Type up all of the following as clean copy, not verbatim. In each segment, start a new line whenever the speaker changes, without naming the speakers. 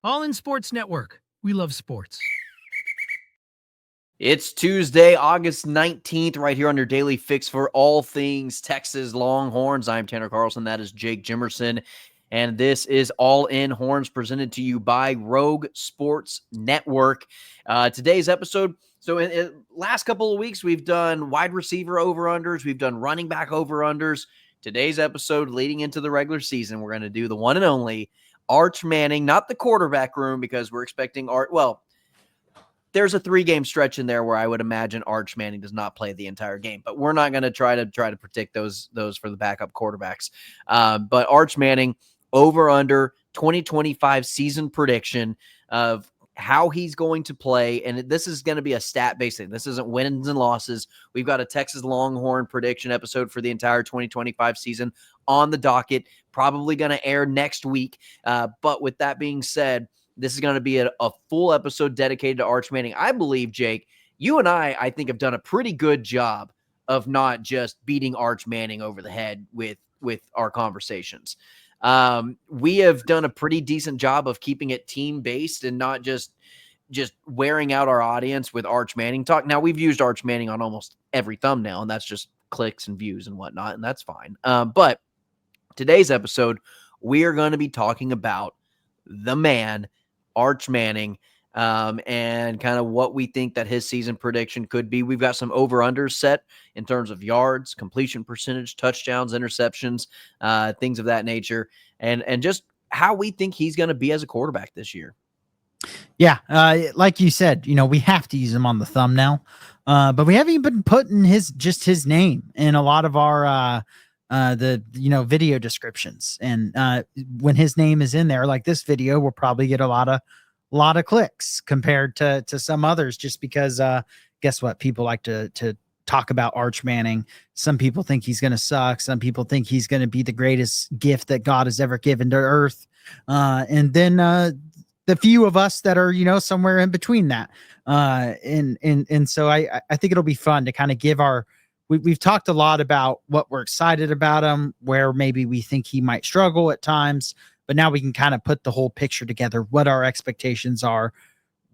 All in Sports Network. We love sports.
It's Tuesday, August 19th, right here on your daily fix for all things Texas Longhorns. I'm Tanner Carlson. That is Jake Jimerson. And this is All In Horns presented to you by Rogue Sports Network. Today's episode, so in last couple of weeks, we've done wide receiver over-unders. We've done running back over-unders. Today's episode, leading into the regular season, we're going to do the one and only Arch Manning, not the quarterback room, because we're expecting there's a 3-game stretch in there where I would imagine Arch Manning does not play the entire game, but we're not going to try to predict those for the backup quarterbacks. But Arch Manning over under 2025 season prediction of how he's going to play. And this is going to be a stat-based thing. This isn't wins and losses. We've got a Texas Longhorn prediction episode for the entire 2025 season on the docket, probably going to air next week. But with that being said, this is going to be a full episode dedicated to Arch Manning. I believe, Jake, you and I think, have done a pretty good job of not just beating Arch Manning over the head with our conversations. We have done a pretty decent job of keeping it team-based and not just wearing out our audience with Arch Manning talk. Now, we've used Arch Manning on almost every thumbnail, and that's just clicks and views and whatnot, and that's fine. But today's episode, we are going to be talking about the man, Arch Manning, and kind of what we think that his season prediction could be. We've got some over-unders set in terms of yards, completion percentage, touchdowns, interceptions, things of that nature, and just how we think he's going to be as a quarterback this year.
Yeah, like you said, we have to use him on the thumbnail, but we haven't even been putting his name in a lot of our video descriptions. And when his name is in there, like this video, we'll probably get a lot of clicks compared to some others, just because guess what? People like to talk about Arch Manning. Some people think he's going to suck. Some people think he's going to be the greatest gift that God has ever given to earth. And then the few of us that are, somewhere in between that. And so I think it'll be fun to kind of give we've talked a lot about what we're excited about him, where maybe we think he might struggle at times, but now we can kind of put the whole picture together, what our expectations are.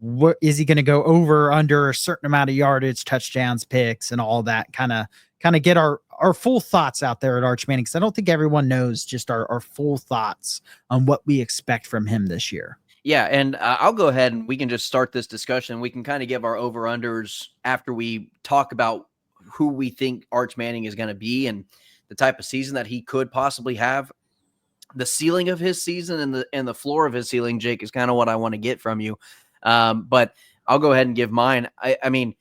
What is he going to go over, under a certain amount of yardage, touchdowns, picks, and all that, kind of get our full thoughts out there at Arch Manning, because I don't think everyone knows just our full thoughts on what we expect from him this year.
Yeah, and I'll go ahead and we can just start this discussion. We can kind of give our over-unders after we talk about who we think Arch Manning is going to be and the type of season that he could possibly have. The ceiling of his season and the floor of his ceiling, Jake, is kind of what I want to get from you. But I'll go ahead and give mine. I mean,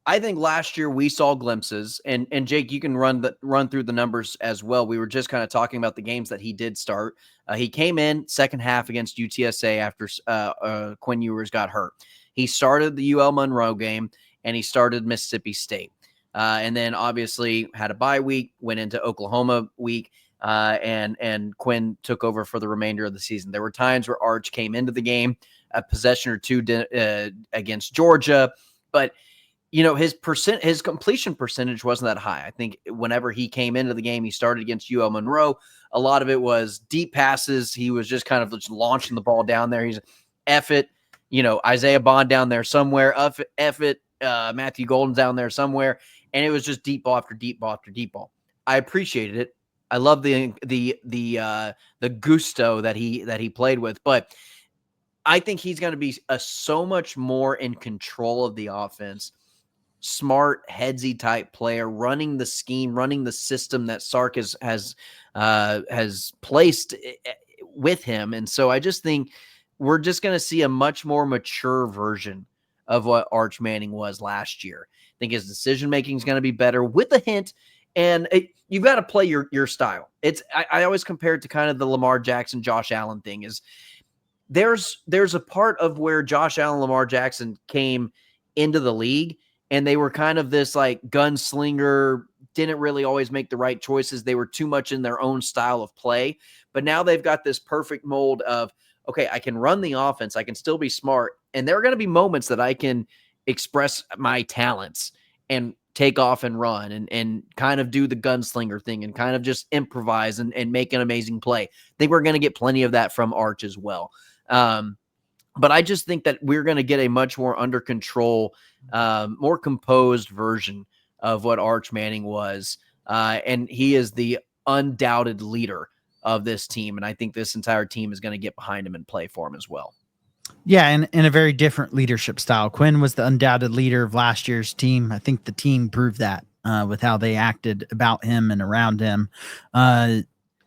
I think last year we saw glimpses, and Jake, you can run through the numbers as well. We were just kind of talking about the games that he did start. He came in second half against UTSA after Quinn Ewers got hurt. He started the UL Monroe game, and he started Mississippi State. And then obviously had a bye week, went into Oklahoma week, and Quinn took over for the remainder of the season. There were times where Arch came into the game, a possession or two against Georgia, but his completion percentage wasn't that high. I think whenever he came into the game, he started against UL Monroe. A lot of it was deep passes. He was just kind of just launching the ball down there. He's F it, Isaiah Bond down there somewhere, F it, Matthew Golden's down there somewhere, and it was just deep ball after deep ball after deep ball. I appreciated it. I love the gusto that he played with, but I think he's going to be so much more in control of the offense. Smart, headsy type player, running the scheme, running the system that Sark has placed with him. And so I just think we're just going to see a much more mature version of what Arch Manning was last year. I think his decision-making is going to be better with a hint, and you've got to play your style. I always compare it to kind of the Lamar Jackson, Josh Allen thing. Is there's a part of where Josh Allen, Lamar Jackson came into the league, and they were kind of this like gunslinger, didn't really always make the right choices. They were too much in their own style of play. But now they've got this perfect mold of, okay, I can run the offense, I can still be smart, and there are going to be moments that I can express my talents and take off and run and kind of do the gunslinger thing and kind of just improvise and make an amazing play. I think we're going to get plenty of that from Arch as well. But I just think that we're going to get a much more under control, more composed version of what Arch Manning was. And he is the undoubted leader of this team. And I think this entire team is going to get behind him and play for him as well.
Yeah, and in a very different leadership style. Quinn was the undoubted leader of last year's team. I think the team proved that with how they acted about him and around him.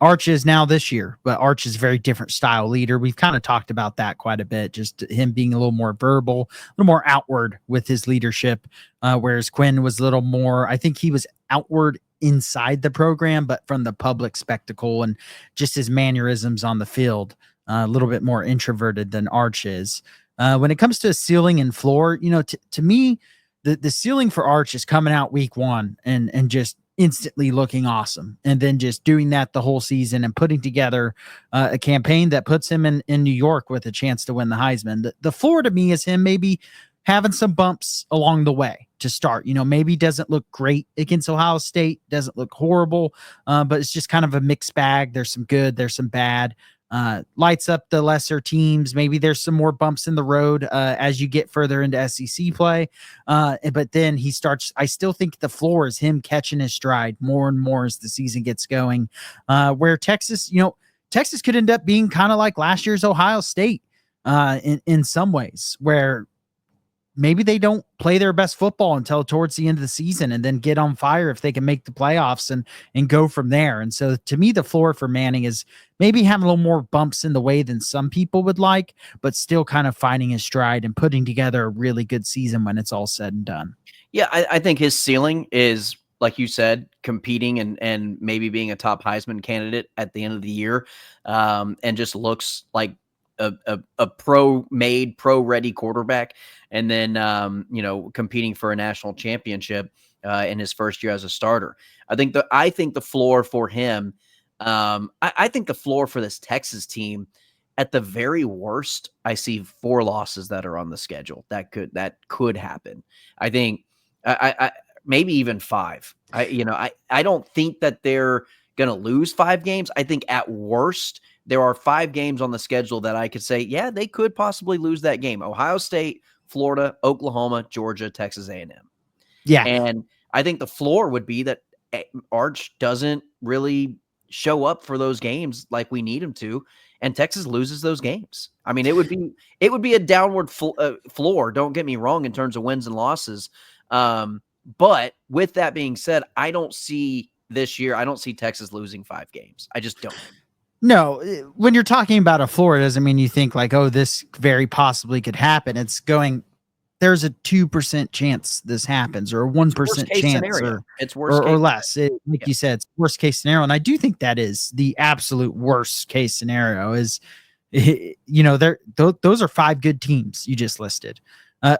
Arch is now this year, but Arch is a very different style leader. We've kind of talked about that quite a bit, just him being a little more verbal, a little more outward with his leadership, whereas Quinn was a little more, I think he was outward inside the program, but from the public spectacle and just his mannerisms on the field, a little bit more introverted than Arch is. When it comes to ceiling and floor, to me, the ceiling for Arch is coming out week one and just instantly looking awesome, and then just doing that the whole season and putting together a campaign that puts him in New York with a chance to win the Heisman. The floor to me is him maybe having some bumps along the way to start. Maybe doesn't look great against Ohio State, doesn't look horrible, but it's just kind of a mixed bag. There's some good, there's some bad. Lights up the lesser teams. Maybe there's some more bumps in the road as you get further into SEC play. But then he starts, I still think the floor is him catching his stride more and more as the season gets going. Where Texas could end up being kind of like last year's Ohio State in some ways, where maybe they don't play their best football until towards the end of the season and then get on fire if they can make the playoffs and go from there. And so to me, the floor for Manning is maybe having a little more bumps in the way than some people would like, but still kind of finding his stride and putting together a really good season when it's all said and done.
Yeah, I think his ceiling is, like you said, competing and maybe being a top Heisman candidate at the end of the year, and just looks like a pro-made, pro-ready quarterback, and then competing for a national championship in his first year as a starter. I think the floor for him, I think the floor for this Texas team, at the very worst, I see 4 losses that are on the schedule. That could happen. I think I maybe even 5. I don't think that they're going to lose 5 games. I think at worst there are 5 games on the schedule that I could say, yeah, they could possibly lose that game. Ohio State, Florida, Oklahoma, Georgia, Texas A&M.
Yeah.
And I think the floor would be that Arch doesn't really show up for those games like we need him to, and Texas loses those games. I mean, it would be a downward floor, don't get me wrong, in terms of wins and losses. But with that being said, I don't see Texas losing 5 games. I just don't.
No, when you're talking about a floor, it doesn't mean you think like, oh, this very possibly could happen. It's going, there's a 2% chance this happens, or a 1% chance, or less. You said, it's worst case scenario. And I do think that is the absolute worst case scenario is, those are 5 good teams you just listed.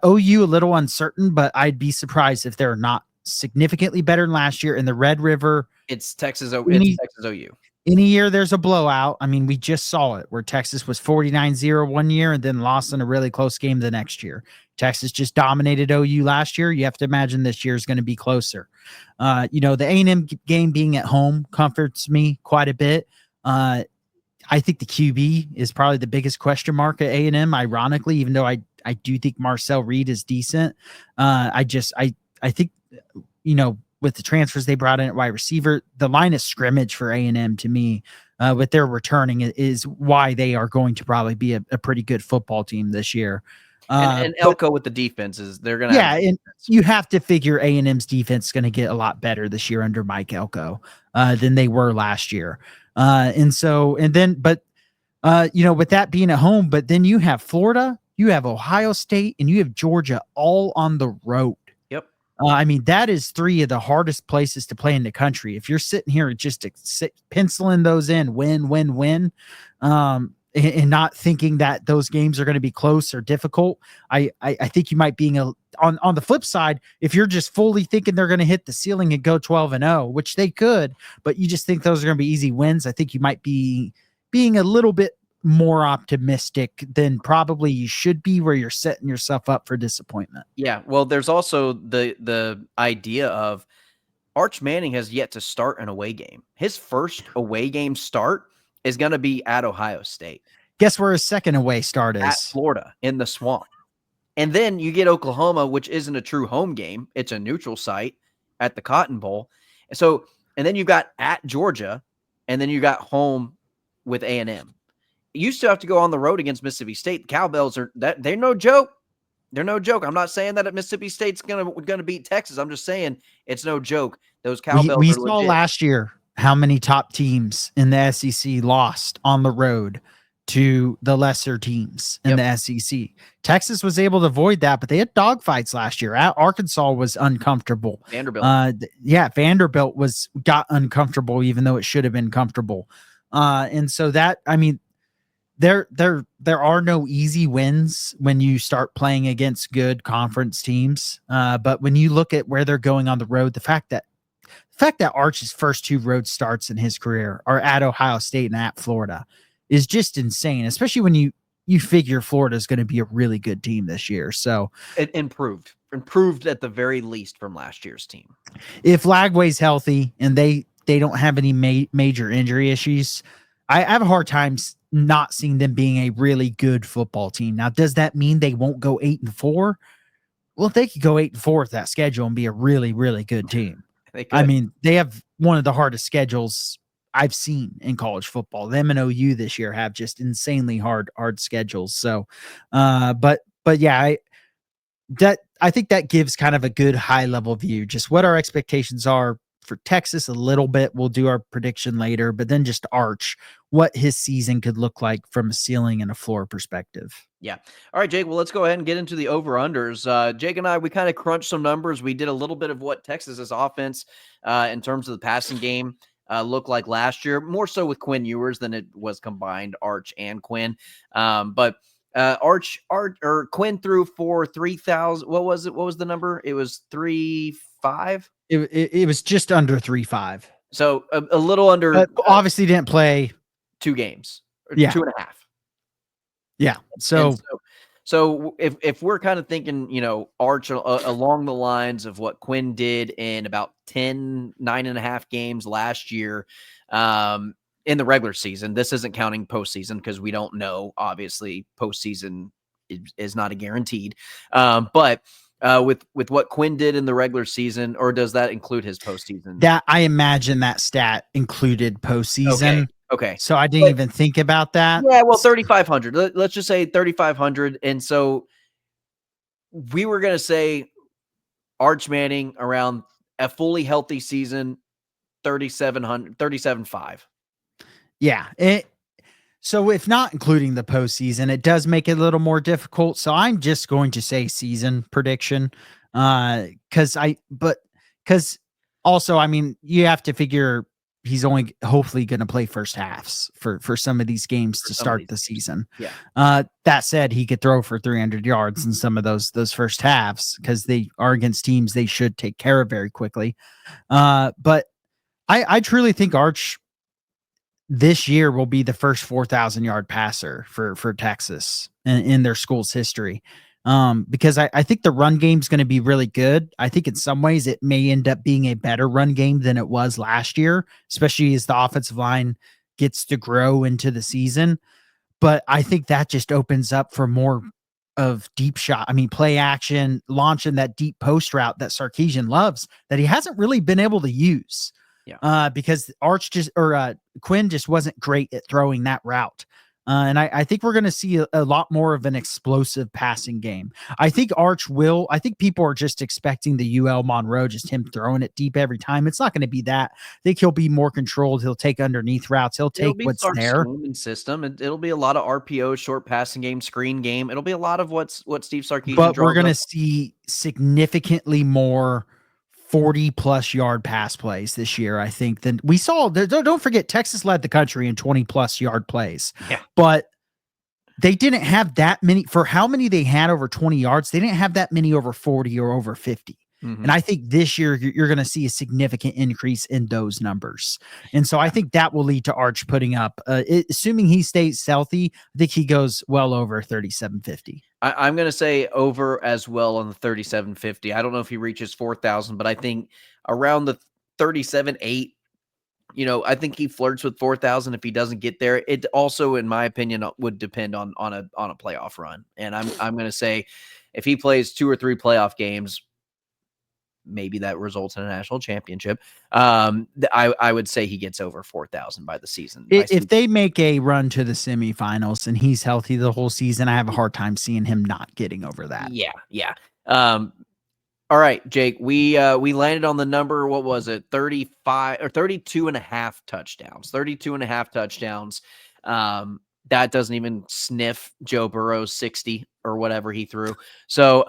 OU, a little uncertain, but I'd be surprised if they're not significantly better than last year. In the Red River,
it's Texas OU.
Any year there's a blowout. I mean, we just saw it where Texas was 49-0 one year and then lost in a really close game the next year. Texas just dominated OU last year. You have to imagine this year is going to be closer. The A&M game being at home comforts me quite a bit. I think the QB is probably the biggest question mark at A&M, ironically, even though I do think Marcel Reed is decent. I think, with the transfers they brought in at wide receiver, the line of scrimmage for A&M to me, with their returning, is why they are going to probably be a pretty good football team this year.
And Elko with the defenses, they're going to
and you have to figure A&M's defense is going to get a lot better this year under Mike Elko than they were last year. With that being at home, but then you have Florida, you have Ohio State, and you have Georgia all on the road. That is 3 of the hardest places to play in the country. If you're sitting here just penciling those in, win, and not thinking that those games are going to be close or difficult, I think you might be on the flip side, if you're just fully thinking they're going to hit the ceiling and go 12-0, which they could, but you just think those are going to be easy wins, I think you might be being a little bit more optimistic than probably you should be, where you're setting yourself up for disappointment.
Yeah, well, there's also the idea of Arch Manning has yet to start an away game. His first away game start is going to be at Ohio State.
Guess where his second away start
At
is?
Florida in the Swamp. And then you get Oklahoma, which isn't a true home game. It's a neutral site at the Cotton Bowl. So, and then you've got at Georgia, and then you got home with A&M. You still have to go on the road against Mississippi State. The Cowbells they're no joke. They're no joke. I'm not saying that Mississippi State's gonna beat Texas. I'm just saying it's no joke. Those Cowbells
We
are
saw
legit.
last year how many top teams in the SEC lost on the road to the lesser teams in the SEC. Texas was able to avoid that, but they had dogfights last year. Arkansas was uncomfortable.
Vanderbilt.
Vanderbilt got uncomfortable, even though it should have been comfortable. And so that, I mean, there are no easy wins when you start playing against good conference teams. But when you look at where they're going on the road, the fact that Arch's first 2 road starts in his career are at Ohio State and at Florida is just insane, especially when you figure Florida is going to be a really good team this year. So
it improved at the very least from last year's team.
If Lagway's healthy and they don't have any major injury issues, I have a hard time not seeing them being a really good football team. Now, does that mean they won't go 8-4? Well, if they could go 8-4 with that schedule and be a really, really good team. I mean, they have one of the hardest schedules I've seen in college football. Them and OU this year have just insanely hard schedules. So, but yeah, I think that gives kind of a good high level view, just what our expectations are for Texas a little bit. We'll do our prediction later, but then just Arch, what his season could look like from a ceiling and a floor perspective.
Yeah. All right, Jake, well, let's go ahead and get into the over-unders. Jake and I, we kind of crunched some numbers. We did a little bit of what Texas's offense in terms of the passing game looked like last year, more so with Quinn Ewers than it was combined Arch and Quinn. But Quinn threw for 3,000. What was it? What was the number? It was 3.5.
It was just under 3.5.
So a little under.
Obviously didn't play
2 games. Or
yeah.
2.5.
Yeah.
So if we're kind of thinking, Arch along the lines of what Quinn did in about 9.5 games last year, in the regular season, this isn't counting postseason because we don't know. Obviously, postseason is not a guaranteed. But with what Quinn did in the regular season, or does that include his postseason?
That I imagine that stat included postseason.
Okay.
So I didn't even think about that.
Yeah, well, 3,500. Let's just say 3,500. And so we were going to say Arch Manning around a fully healthy season, 37.5.
Yeah. So if not including the postseason, it does make it a little more difficult. So I'm just going to say season prediction. Because also, I mean, you have to figure he's only hopefully going to play first halves for some of these games to start the season.
Yeah.
That said, he could throw for 300 yards in some of those first halves because they are against teams they should take care of very quickly. But I truly think Arch this year will be the first 4,000 yard passer for Texas in their school's history. Because I think the run game is going to be really good. I think in some ways it may end up being a better run game than it was last year, especially as the offensive line gets to grow into the season. But I think that just opens up for more of deep shot. I mean, play action, launching that deep post route that Sarkisian loves that he hasn't really been able to use.
Yeah.
Because Quinn just wasn't great at throwing that route. And I think we're going to see a lot more of an explosive passing game. I think I think people are just expecting the UL Monroe, just him throwing it deep every time. It's not going to be that. I think he'll be more controlled. He'll take underneath routes. He'll take what's there.
System. It'll be a lot of RPO, short passing game, screen game. It'll be a lot of what Steve Sarkisian.
But we're going to see significantly more 40+ yard pass plays this year, I think, than we saw. Don't forget, Texas led the country in 20+ yard plays.
Yeah.
But they didn't have that many. For how many they had over 20 yards, they didn't have that many over 40 or over 50. Mm-hmm. And I think this year you're going to see a significant increase in those numbers. And so I think that will lead to Arch putting up, assuming he stays healthy, I think he goes well over 3750.
I'm going to say over as well on the 3750. I don't know if he reaches 4,000, but I think around the 37.8 I think he flirts with 4,000 if he doesn't get there. It also, in my opinion, would depend on a playoff run. And I'm going to say if he plays 2 or 3 playoff games, maybe that results in a national championship. I would say he gets over 4,000 by the season.
If they make a run to the semifinals and he's healthy the whole season, I have a hard time seeing him not getting over that.
Yeah. All right, Jake, we landed on the number, what was it? 35 or 32 and a half touchdowns. 32 and a half touchdowns. That doesn't even sniff Joe Burrow's 60 or whatever he threw. So,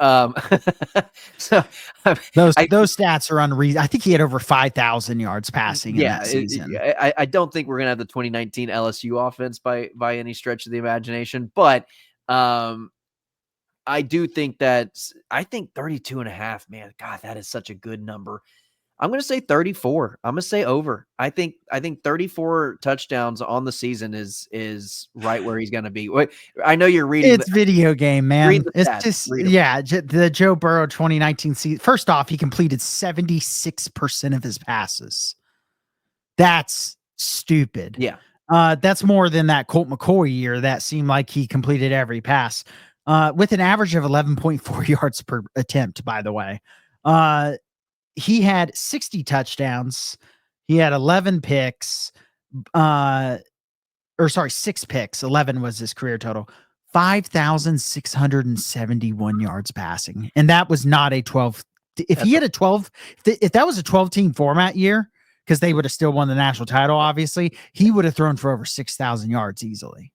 those stats are unreasonable. I think he had over 5,000 yards passing in that season.
I don't think we're going to have the 2019 LSU offense by any stretch of the imagination, but I do think I think 32 and a half, man, God, that is such a good number. I'm going to say 34. I'm going to say over. I think 34 touchdowns on the season is right where he's going to be. I know you're reading.
It's video game, man. It's just,
yeah,
the Joe Burrow 2019 season. First off, he completed 76% of his passes. That's stupid.
Yeah.
That's more than that Colt McCoy year that seemed like he completed every pass. With an average of 11.4 yards per attempt, by the way. He had 60 touchdowns. He had 11 picks. 6 picks. 11 was his career total. 5,671 yards passing. And that was not a 12. If he had a 12, if that was a 12-team format year, because they would have still won the national title, obviously, he would have thrown for over 6,000 yards easily.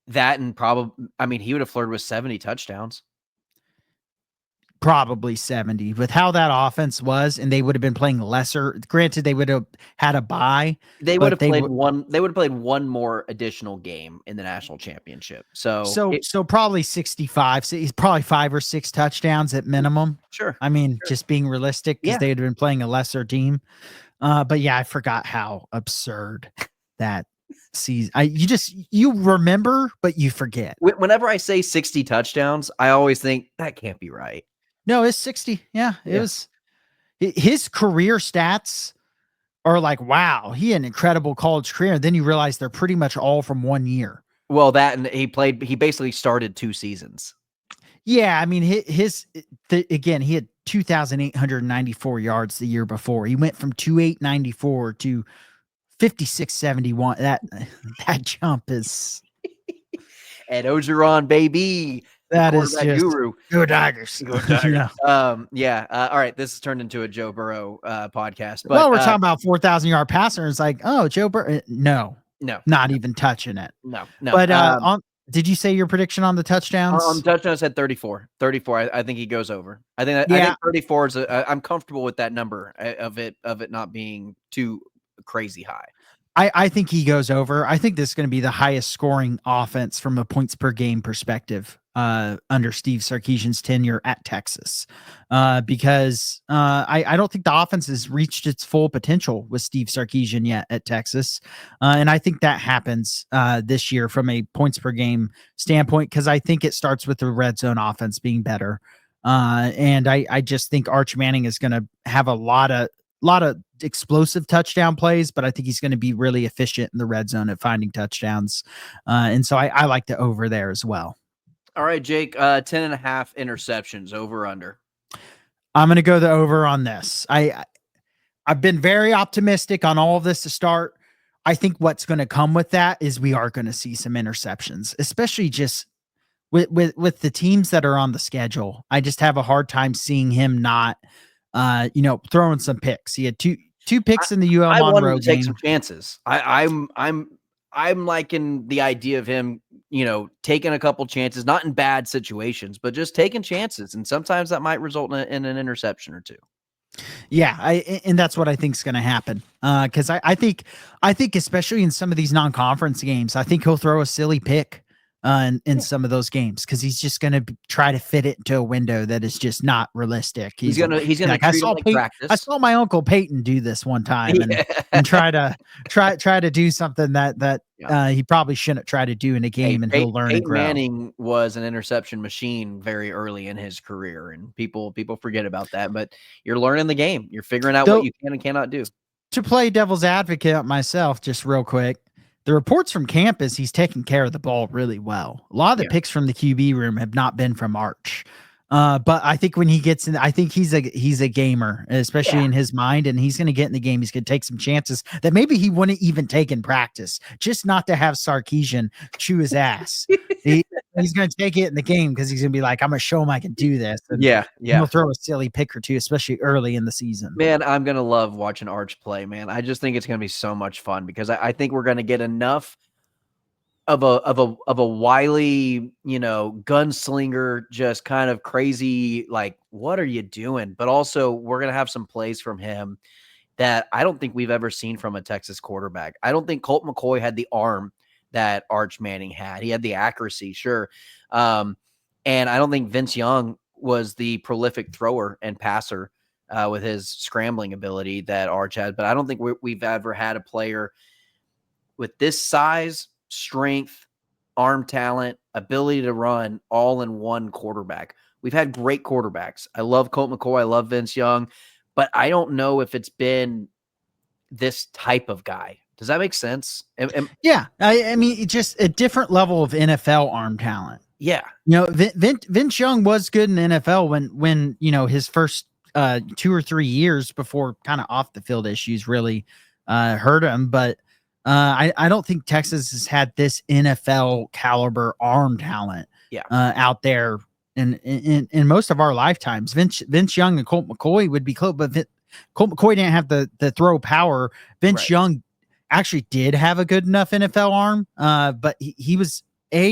That and probably, he would have flirted with 70 touchdowns.
Probably 70 with how that offense was, and they would have been playing lesser. Granted, they would have had a bye.
They would have played one. They would have played one more additional game in the national championship. So
probably 65. So he's probably 5 or 6 touchdowns at minimum.
Sure.
Just being realistic, because they would have been playing a lesser team. But yeah, I forgot how absurd that season. You remember, but you forget.
Whenever I say 60 touchdowns, I always think that can't be right.
No, it's 60. Yeah, it was. His career stats are like, wow, he had an incredible college career. And then you realize they're pretty much all from one year.
Well, and he basically started 2 seasons.
Yeah, again, he had 2,894 yards the year before. He went from 2,894 to 5,671. That jump is.
Ed Ogeron, baby.
That is just
guru.
Go Tigers.
Go Tigers. All right. This has turned into a Joe Burrow podcast. But,
we're talking about 4,000-yard passer. And it's like, oh, Joe Burrow. No, not even touching it.
No.
But did you say your prediction on the touchdowns?
On touchdowns, I said 34. 34. I think he goes over. I think 34 is. I'm comfortable with that number of it not being too crazy high.
I think he goes over. I think this is going to be the highest scoring offense from a points per game perspective under Steve Sarkisian's tenure at Texas, because I don't think the offense has reached its full potential with Steve Sarkisian yet at Texas. And I think that happens this year from a points per game standpoint, because I think it starts with the red zone offense being better. And I just think Arch Manning is going to have a lot of explosive touchdown plays, but I think he's going to be really efficient in the red zone at finding touchdowns. And so I like the over there as well.
All right, Jake, 10.5 interceptions, over under.
I'm going to go the over on this. I've been very optimistic on all of this to start. I think what's going to come with that is we are going to see some interceptions, especially just with the teams that are on the schedule. I just have a hard time seeing him not throwing some picks. He had two picks in the UL Monroe game. I want him to take some
chances. I'm liking the idea of him, taking a couple chances, not in bad situations, but just taking chances. And sometimes that might result in an interception or two.
Yeah, and that's what I think is going to happen. Because I think especially in some of these non-conference games, I think he'll throw a silly pick in some of those games, because he's just going to try to fit it into a window that is just not realistic. He's gonna like,
practice.
I saw my uncle Peyton do this one time and try to do something that he probably shouldn't try to do in a game, and he'll learn and grow.
Manning was an interception machine very early in his career, and people forget about that. But you're learning the game. You're figuring out what you can and cannot do.
to play devil's advocate myself, just real quick, the reports from camp is he's taking care of the ball really well. A lot of the picks from the QB room have not been from Arch. But I think when he gets in, I think he's a gamer, especially in his mind, and he's going to get in the game. He's going to take some chances that maybe he wouldn't even take in practice, just not to have Sarkisian chew his ass. He's going to take it in the game because he's going to be like, I'm going to show him I can do this. And he'll throw a silly pick or two, especially early in the season.
Man, I'm going to love watching Arch play, man. I just think it's going to be so much fun because I think we're going to get enough of a wily, gunslinger, just kind of crazy, like, what are you doing? But also we're going to have some plays from him that I don't think we've ever seen from a Texas quarterback. I don't think Colt McCoy had the arm that Arch Manning had. He had the accuracy, sure. And I don't think Vince Young was the prolific thrower and passer with his scrambling ability that Arch had. But I don't think we've ever had a player with this size, strength, arm talent, ability to run all in one quarterback. We've had great quarterbacks. I love Colt McCoy. I love Vince Young, but I don't know if it's been this type of guy. Does that make sense?
Yeah. I mean, it's just a different level of NFL arm talent.
Yeah.
Vince Young was good in the NFL when his first 2 or 3 years before kind of off the field issues really hurt him. But I don't think Texas has had this NFL caliber arm talent out there in most of our lifetimes. Vince Young and Colt McCoy would be close, but Colt McCoy didn't have the throw power. Vince Young actually did have a good enough NFL arm, but he was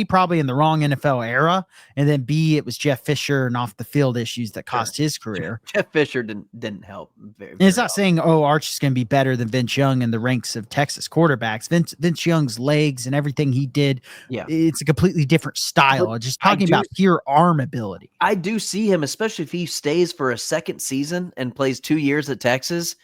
probably in the wrong NFL era, and then B, it was Jeff Fisher and off the field issues that cost his career.
Jeff Fisher didn't help. Very
it's not
well.
saying Arch is going to be better than Vince Young in the ranks of Texas quarterbacks. Vince Young's legs and everything he did, it's a completely different style.
But
just talking about pure arm ability.
I do see him, especially if he stays for a second season and plays 2 years at Texas.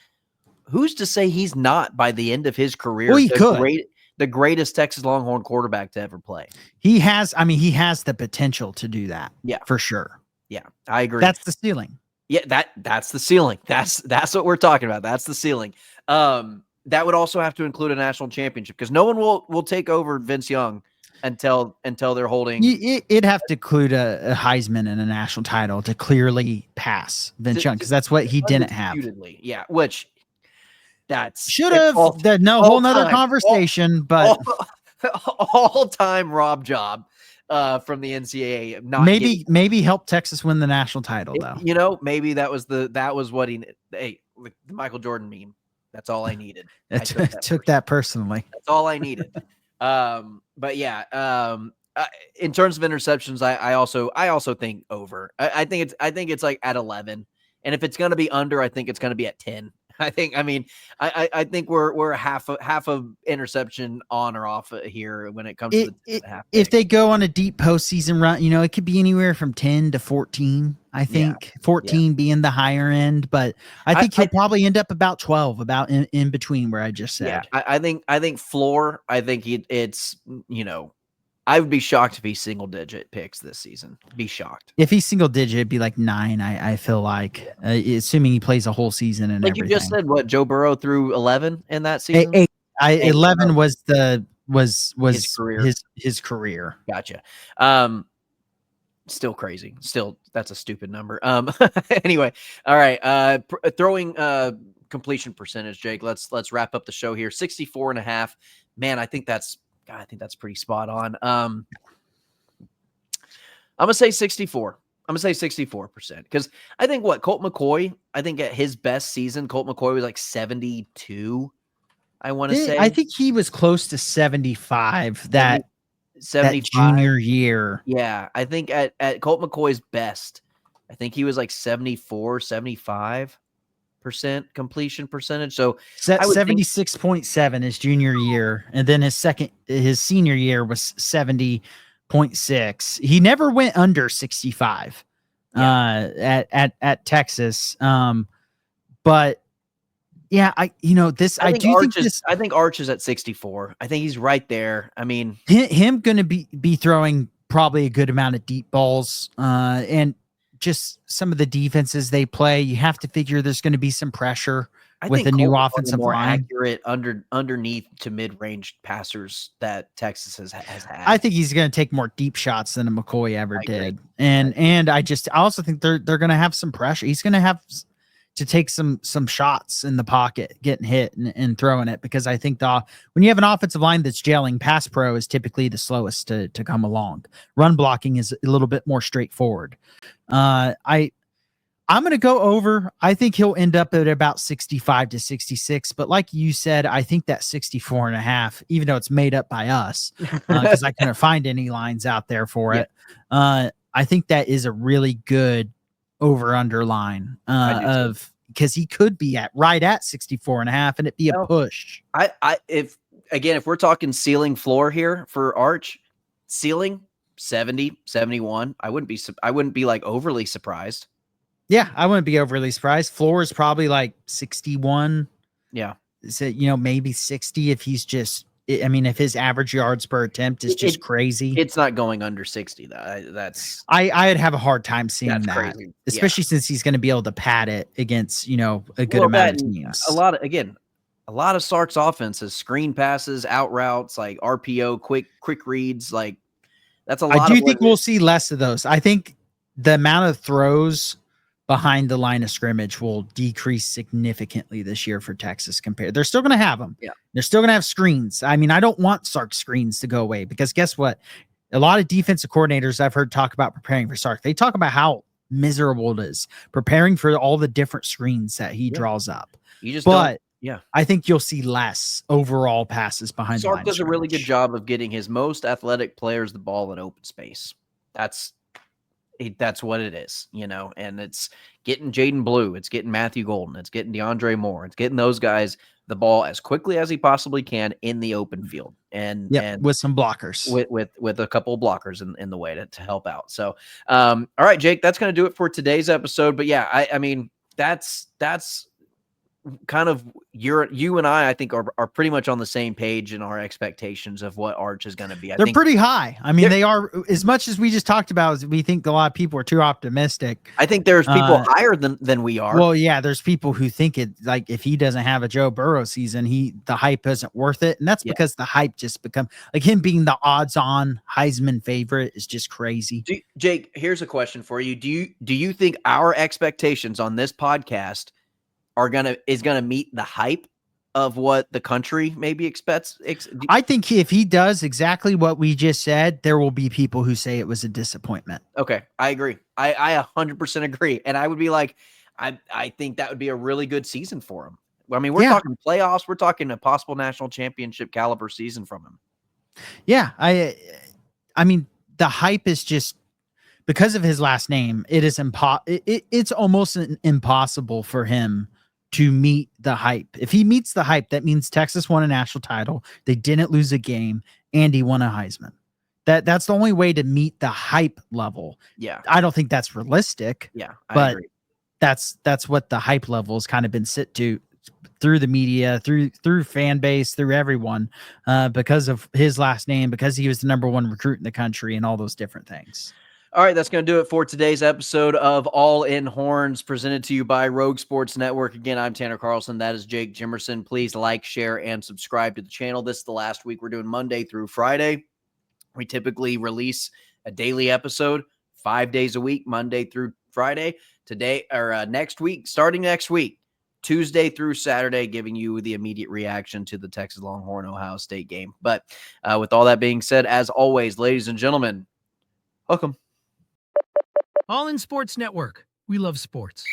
Who's to say he's not by the end of his career?
Well, he could.
The greatest Texas Longhorn quarterback to ever play.
He has the potential to do that.
Yeah,
for sure.
Yeah, I agree.
That's the ceiling.
Yeah, that's the ceiling. That's what we're talking about. That's the ceiling. That would also have to include a national championship because no one will take over Vince Young until they're holding.
It'd have to include a Heisman and a national title to clearly pass Vince Young because that's what he didn't have.
Yeah, which. That's
should have whole nother conversation, but
all-time Rob Job from the NCAA.
Maybe help Texas win the national title though.
Maybe that was what he. Hey, the Michael Jordan meme. That's all I needed.
I took that personally.
That's all I needed. But yeah. In terms of interceptions, I also think over. I think it's like at 11, and if it's going to be under, I think it's going to be at 10. I think we're half of interception on or off here when it comes to the half.
If they go on a deep postseason run, it could be anywhere from 10 to 14. I think 14 being the higher end, but I think he'll probably end up about 12, about in between where I just said.
Yeah, I think floor. I think it's I would be shocked if he's single digit picks this season. Be shocked.
If he's single digit, it'd be like 9. I feel like, assuming he plays a whole season and everything.
You just said, what Joe Burrow threw 11 in that season.
8. 11 was his career.
Gotcha. Still crazy. Still, that's a stupid number. Anyway, all right. Throwing completion percentage, Jake. Let's wrap up the show here. 64.5. Man, I think that's pretty spot on. I'm gonna say 64. I'm gonna say 64% because I think Colt McCoy. I think at his best season, Colt McCoy was like 72. I want to say.
I think he was close to 75. That junior year.
Yeah, I think at Colt McCoy's best, I think he was like 74, 75% completion percentage. So
76.7 his junior year, and then his senior year was 70.6. He never went under 65 at Texas. But yeah, I think
Arch is at 64. I think he's right there. I mean,
him going to be throwing probably a good amount of deep balls, and just some of the defenses they play, you have to figure there's going to be some pressure
I
with
think
the new
Cole's one of the
offensive
more
line.
accurate underneath to mid-range passers that Texas has had.
I think he's going to take more deep shots than a McCoy ever
I agree.
did, and I also think they're going to have some pressure. He's going to have to take some shots in the pocket, getting hit and throwing it, because I think when you have an offensive line that's gelling, pass pro is typically the slowest to come along. Run blocking is a little bit more straightforward. I'm going to go over. I think he'll end up at about 65 to 66. But like you said, I think that 64 and a half, even though it's made up by us, because I couldn't find any lines out there for it. I think that is a really good over-under line because he could be right at 64 and a half and it'd be a push.
If we're talking ceiling floor here for Arch, ceiling 70, 71, I wouldn't be like overly surprised.
Yeah, I wouldn't be overly surprised. Floor is probably like 61.
Yeah.
Is it, maybe 60 if he's just, I mean, if his average yards per attempt is just crazy.
It's not going under 60.
I'd have a hard time seeing that,
crazy.
Especially since he's going to be able to pad it against, a good amount of teams.
A lot of Sark's offenses, screen passes, out routes, like RPO, quick reads, like that's a lot.
I do think we'll see less of those. I think the amount of throws behind the line of scrimmage will decrease significantly this year for Texas compared. They're still going to have them.
Yeah.
They're still going to have screens. I mean, I don't want Sark screens to go away, because guess what? A lot of defensive coordinators I've heard talk about preparing for Sark. They talk about how miserable it is preparing for all the different screens that he draws up. I think you'll see less overall passes behind the line.
Sark does a really good job of getting his most athletic players the ball in open space. That's what it is, and it's getting Jaden Blue, it's getting Matthew Golden, it's getting DeAndre Moore, it's getting those guys the ball as quickly as he possibly can in the open field, and
with some blockers,
with a couple of blockers in the way to help out. So, all right, Jake, that's going to do it for today's episode. But yeah, I mean, that's kind of you and I think are pretty much on the same page in our expectations of what Arch is going to be.
They're pretty high. I mean, they are, as much as we just talked about, we think a lot of people are too optimistic.
I think there's people higher than we are.
Well, yeah, there's people who think it, like, if he doesn't have a Joe Burrow season, the hype isn't worth it. And that's because the hype just become like him being the odds on Heisman favorite is just crazy.
Jake, here's a question for you. Do you think our expectations on this podcast is gonna meet the hype of what the country maybe expects?
I think if he does exactly what we just said, there will be people who say it was a disappointment.
Okay, I agree. I 100% agree, and I would be like, I think that would be a really good season for him. I mean, we're talking playoffs. We're talking a possible national championship caliber season from him.
Yeah, I mean, the hype is just because of his last name. It is it's almost impossible for him to meet the hype. If he meets the hype, that means Texas won a national title, they didn't lose a game, and he won a Heisman. That's the only way to meet the hype level.
Yeah.
I don't think that's realistic.
Yeah,
I
agree.
That's what the hype level has kind of been set to through the media, through fan base, through everyone, because of his last name, because he was the number one recruit in the country and all those different things.
All right, that's going to do it for today's episode of All In Horns, presented to you by Rogue Sports Network. Again, I'm Tanner Carlson. That is Jake Jimerson. Please like, share, and subscribe to the channel. This is the last week. We're doing Monday through Friday. We typically release a daily episode 5 days a week, Monday through Friday. Starting next week, Tuesday through Saturday, giving you the immediate reaction to the Texas Longhorn Ohio State game. But with all that being said, as always, ladies and gentlemen, welcome.
All in Sports Network. We love sports.